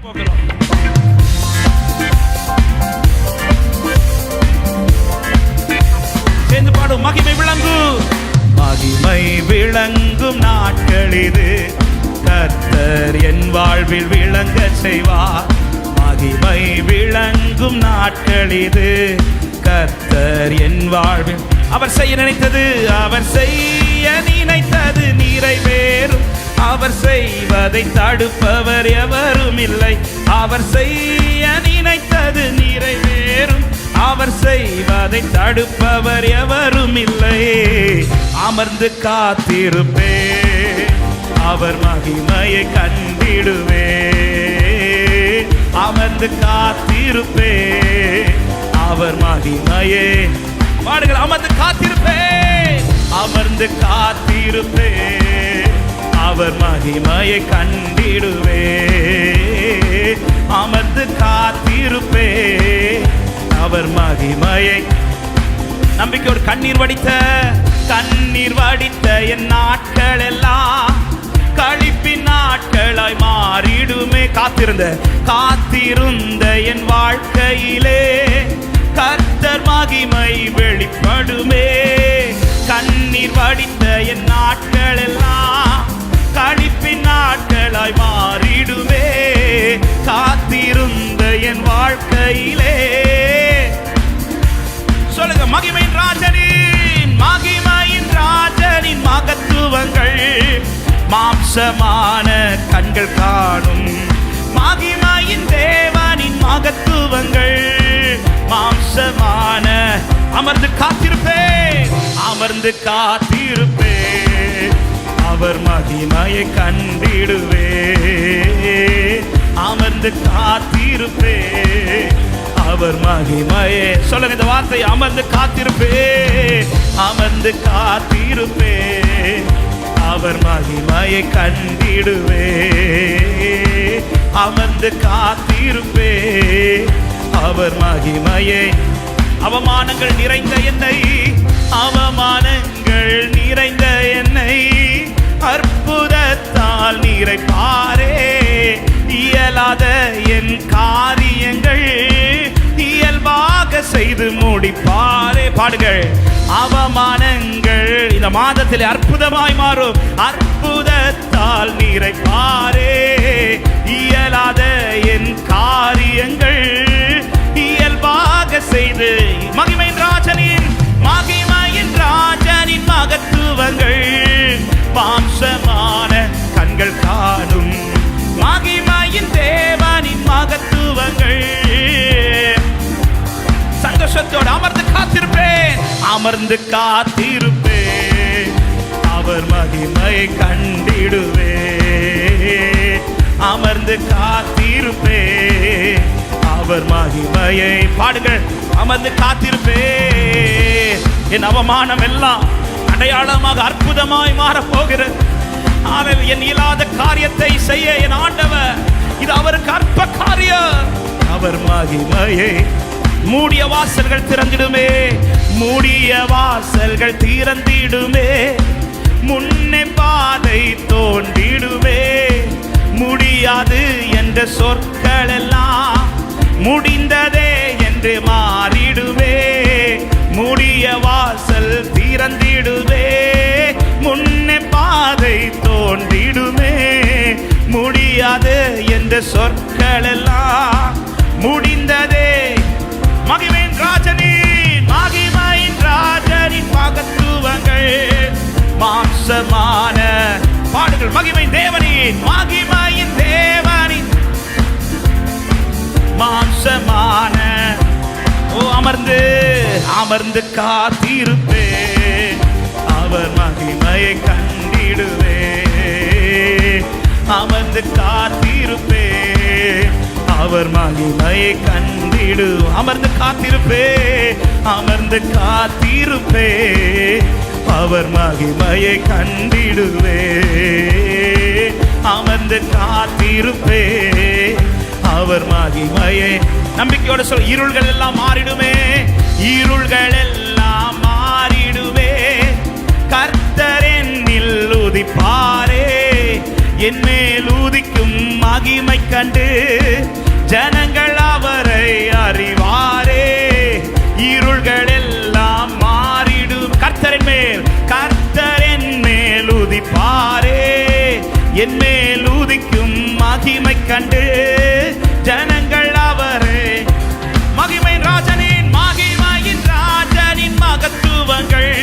போகிறோம். சேர்ந்து பாடும். மகிமை விளங்கும், மகிமை விளங்கும் நாட்கள் இது, கர்த்தர் என் வாழ்வில் விளங்க செய்வார். மகிமை விளங்கும் நாட்கள் இது, கர்த்தர் என் வாழ்வில். அவர் செய்ய நினைத்தது, அவர் செய்ய நினைத்தது நிறைவேறும். அவர் செய்வதை தடுப்பவர் எவரும் இல்லை. அவர் செய்ய நினைத்தது நிறைவேறும். அவர் செய்வதை தடுப்பவர் எவரும் இல்லை. அமர்ந்து காத்திருப்பே, அவர் மகிமையை கண்டிடுவே. அமர்ந்து காத்திருப்பே, அவர் மகிமையே. பாடுகள். அமர்ந்து காத்திருப்பே, அமர்ந்து காத்திருப்பே, அவர் மகிமையை கண்டிடுவே. அமர்ந்து காத்திருப்பே, அவர் மகிமையை. நம்பிக்கையோடு கண்ணீர் வடித்த என் நாட்கள் எல்லாம் களிப்பின் நாட்களாய் மாறிடுமே. காத்திருந்த என் வாழ்க்கையிலே கர்த்தர் மகிமை வெளிப்படுமே. கண்ணீர் வடித்த என் நாட்கள் எல்லாம் களிப்பின் நாட்களாய் மாறிடுமே. காத்திருந்த என் வாழ்க்கையிலே. சொல்லுங்க. மகிமையின் ராஜனின் மகத்துவங்கள் மாம்சமான கண்கள் காணும். மகிமையின் தேவனின் மகத்துவங்கள் மாம்சமான. அமர்ந்து காத்திருப்பே, அமர்ந்து காத்திருப்பே, அவர் மகிமையை கண்டிடுவே. அமர்ந்து காத்திருப்பே, அவர் மகிமையே. சொல்லுங்க இந்த வார்த்தை. அமர்ந்து காத்திருப்பே, அமர்ந்து காத்திருப்பே, அவர் மகிமையை கண்டிடுவே. அமர்ந்து காத்திருப்பே, அவர் மகிமையை. அவமானங்கள் நிறைந்த என்னை, அவமானங்கள் நிறைந்த என்னை அற்புதத்தால் நிறைப்பாரே. இயலாத என் காரியங்கள் இயல்பாக செய்து முடிப்பாரே. பாடுங்கள். அவமானங்கள் இந்த மாதத்தில் அற்புதமாய் மாறும். அற்புதத்தால் நிறைப்பாரே. இயலாத என் காரியங்கள் இயல்பாக செய்து. மகிமையின் ராஜனின் மகத்துவங்கள் மாம்சமான கண்கள் காணும். மகிமையின் தேவனின் மகத்துவங்கள். சந்தோஷத்தோடு அமர்ந்து காத்திருப்பேன், அமர்ந்து காத்திருப்பேன், அவர் மகிமையை கண்டிடுவே. அமர்ந்து காத்திருப்பே, அவர் மகிமையை. பாடுங்கள். அமர்ந்து காத்திருப்பே. என் அவமானம் எல்லாம் அடையாளமாக அற்புதமாய் மாறப்போகிறது. என் இயலாத காரியத்தை செய்ய என் ஆண்டவர், இது அவருக்கு அற்ப காரியம். அவர் மகிமையை. மூடிய வாசல்கள் திறந்திடுமே, மூடிய வாசல்கள் திறந்திடுமே. முன்னே பாதை தோன்றிடுமே. முடியாது என்ற சொற்கள் எல்லாம் முடிந்ததே என்று மாறிடுவே. மூடிய வாசல் திறந்திடுவே, முன்னே பாதை தோன்றிடுமே. முடியாது என்ற சொற்கள் எல்லாம் முடிந்ததே. மகிமையின் ராஜனின் மகத்துவங்கள் மாம்சமான. பாடுகள். மகிமையின் தேவனின் மாம்சமான. ஓ அமர்ந்து காத்திருப்பே, அவர் மகிமையை கண்டிடுவே. அமர்ந்து காத்திருப்பே, அவர் மகிமையை கண்டிடு. அமர்ந்து காத்திருப்பே, அமர்ந்து காத்திருப்பே, அவர் மகிமையை கண்டிடுவே. அமர்ந்து காத்திருப்பே, அவர் மகிமையை. நம்பிக்கையோட சொல். இருள்கள் எல்லாம் மாறிடுமே, இருள்கள் எல்லாம் மாறிடுவே. கர்த்தர் என்னில் உதிப்பாரே, என் மேல் உதிக்கும் மகிமை கண்டு ஜனங்கள் அவரை அறிவாரே. இருள்கள் எல்லாம் மாறிடும். கர்த்தரின் மேல் உதிப்பாரே. என் மேல் உதிக்கும் மகிமை கண்டு ஜனங்கள் அவரை மகிமையின் ராஜனின் மகத்துவங்கள்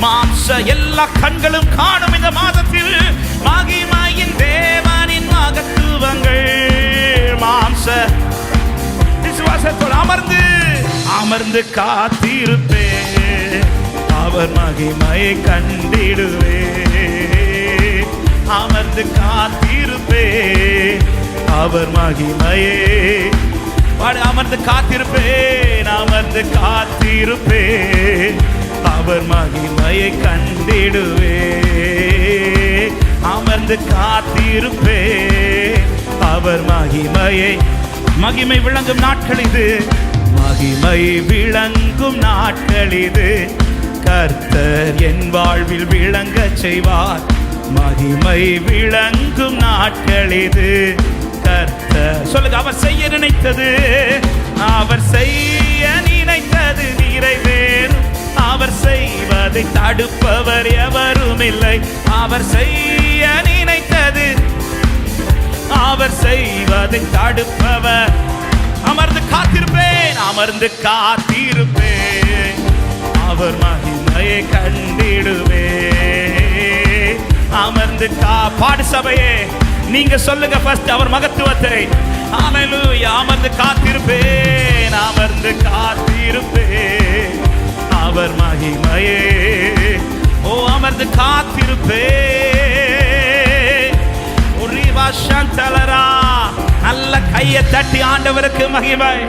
மாம்ச எல்லா கண்களும் காணும் இந்த மாதத்தில். மகிமையின் தேவனின் மகத்துவங்கள் மாம்ச விசுவாசத்தோடு அமர்ந்து காத்திருப்பே. அவர் மகிமையை கண்டிடுவே. அமர்ந்து காத்திருப்பே. அவர் மகிமையே அமர்ந்து காத்திருப்பேன். அமர்ந்து காத்திருப்பேன். அவர் மகிமையை கண்டிடுவே. அமர்ந்து காத்திருப்பேன். அவர் மகிமை விளங்கும் நாட்கள் இது. மகிமை விளங்கும் நாட்கள் இது. கர்த்தர் என் வாழ்வில் விளங்க செய்வார். மகிமை விளங்கும் நாட்கள் இது. கர்த்தர் சொல்லுங்க. அவர் செய்ய நினைத்தது நிறைவேறும். அவர் செய்வதை தடுப்பவர் எவரும் இல்லை. அவர் செய்ய நினைத்தது அவர் செய்வதை தடுப்பவர். அமர்ந்து காத்திருப்பேன். அமர்ந்து காத்திருப்பேன். அவர் மகிமையை கண்டிடுவே. அமர்ந்து பாடு சபையே நீங்க சொல்லுங்க ஃபர்ஸ்ட் அவர் மகத்துவத்தை. ஹalleluya. அமர்ந்து காத்திருப்பேன். அமர்ந்து காத்திருப்பேன். அவர் மகிமையே அமர்ந்து காத்திருப்பேன். ஒரு வாசந்தலரா நல்ல கையை தட்டி ஆண்டவருக்கு மகிமை.